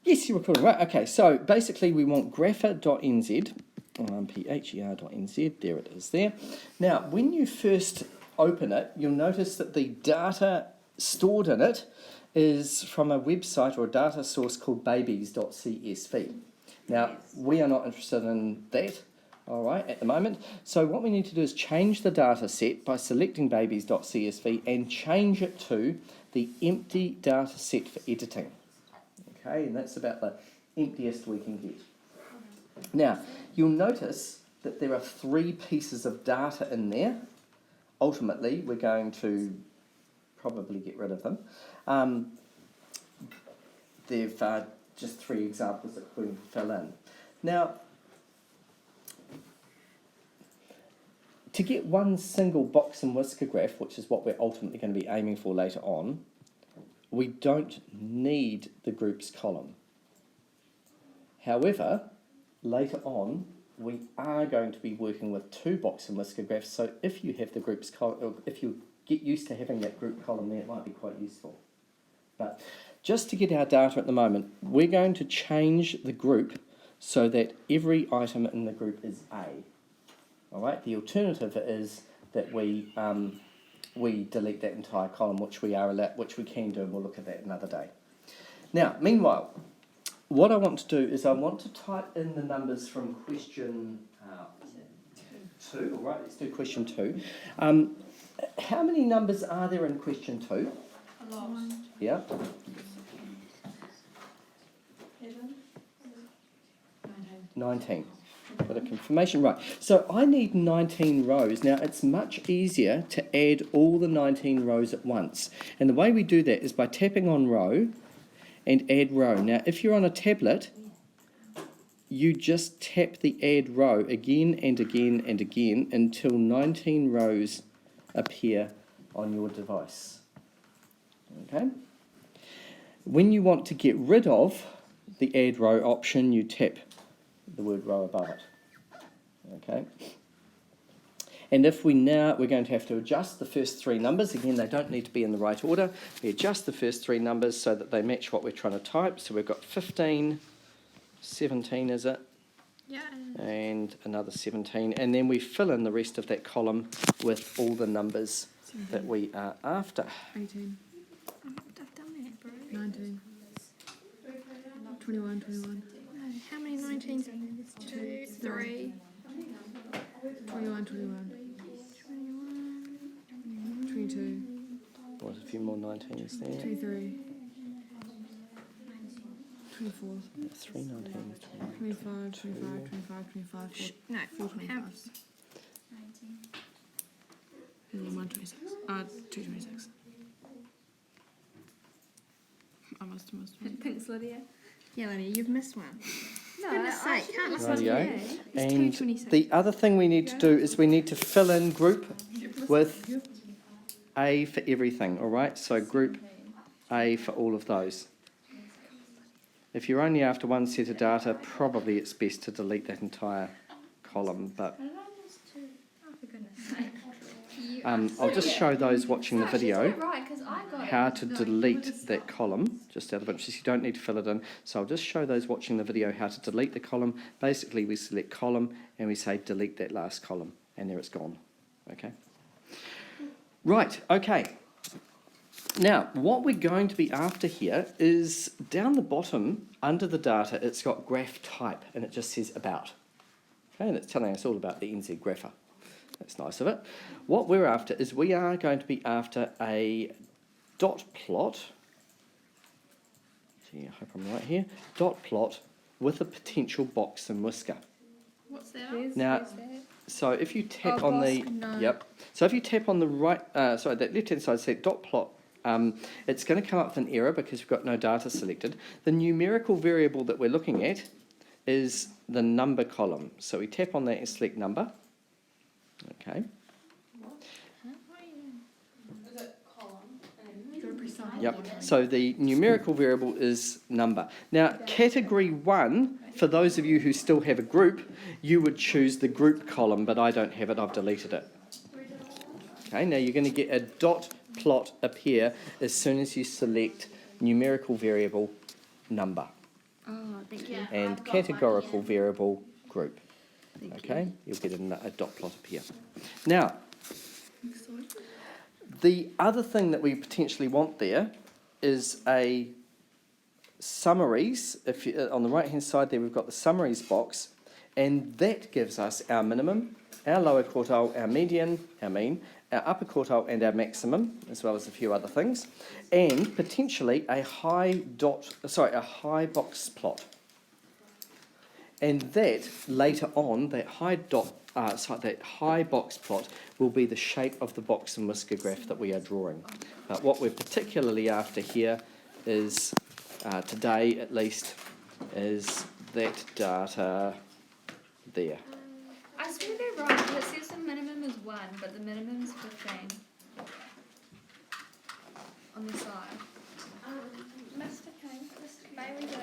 Yes, you're recording, right? Okay, so basically we want grapher.nz, pher.nz, there it is there. Now, when you first open it, you'll notice that the data stored in it is from a website or a data source called babies.csv. Now, we are not interested in that, all right, at the moment. So what we need to do is change the data set by selecting babies.csv and change it to the empty data set for editing. Okay, and that's about the emptiest we can get. Now, you'll notice that there are 3 pieces of data in there. Ultimately, we're going to probably get rid of them. They've just 3 examples that we can fill in. Now, to get one single box and whisker graph, which is what we're ultimately going to be aiming for later on, we don't need the groups column. However, later on, we are going to be working with 2 box and whisker graphs, so if you have the groups column, or if you get used to having that group column there, it might be quite useful. But just to get our data at the moment, we're going to change the group so that every item in the group is A. All right. The alternative is that we delete that entire column, which we can do, and we'll look at that another day. Now, meanwhile, what I want to do is I want to type in the numbers from question 2. All right, let's do question 2. How many numbers are there in question 2? A lot. Yeah. 19. Got a confirmation, right. So I need 19 rows. Now, it's much easier to add all the 19 rows at once. And the way we do that is by tapping on row and add row. Now, if you're on a tablet, you just tap the add row again and again and again until 19 rows appear on your device. Okay? When you want to get rid of the add row option, you tap the word row above it. Okay. And if we're going to have to adjust the first 3 numbers. Again, they don't need to be in the right order. We adjust the first 3 numbers so that they match what we're trying to type. So we've got 15, 17, is it? Yeah. And another 17. And then we fill in the rest of that column with all the numbers 17. that we are after. 18. I've done that, bro. 19. 21, 21. No, how many 19s? 2, 3. 21, 21. 22. What, a few more 19s there? 23. 24. 3 19s. 25, 25, 25, 25. No, 4 how 25s. And then 1 26. 2 26. I must have missed one. Thanks, Lydia. Yeah, Lenny, you've missed one. No, goodness sake, can't miss one. Rightio. It's And 226. the other thing we need to do is we need to fill in group with A for everything, all right? So group A for all of those. If you're only after one set of data, probably it's best to delete that entire column, but Oh, for goodness sake. I'll just show those watching the video Right, because I got how to delete that column, just out of interest. You don't need to fill it in. So I'll just show those watching the video how to delete the column. Basically, we select column and we say delete that last column, and there it's gone. Okay? Right, okay. Now, what we're going to be after here is down the bottom, under the data, it's got graph type, and it just says about. Okay, and it's telling us all about the NZGrapher. That's nice of it. What we're after is we are going to be after a dot plot. Gee, I hope I'm right here. Dot plot with a potential box and whisker. What's that? Now, so if you tap on the no. yep. So if you tap on the right, that left-hand side, say dot plot. It's going to come up with an error because we've got no data selected. The numerical variable that we're looking at is the number column. So we tap on that and select number. Okay. Is it column? Yep. So the numerical variable is number. Now, category 1, for those of you who still have a group, you would choose the group column, but I don't have it. I've deleted it. Okay. Now you're going to get a dot plot appear as soon as you select numerical variable number. thank you. Yeah. and I've got one, categorical yeah. variable group. Thank Okay, you'll get a dot plot appear. Now, you. Excited. the other thing that we potentially want there is a summaries. If you, on the right hand side there, we've got the summaries box, and that gives us our minimum, our lower quartile, our median, our mean, our upper quartile, and our maximum, as well as a few other things, and potentially a high box plot. And that later on, that high box plot will be the shape of the box and whisker graph that we are drawing. But what we're particularly after here is, today at least, is that data there. I swear they're wrong. It says the minimum is 1, but the minimum is 15 on the side. Mr. King, may we go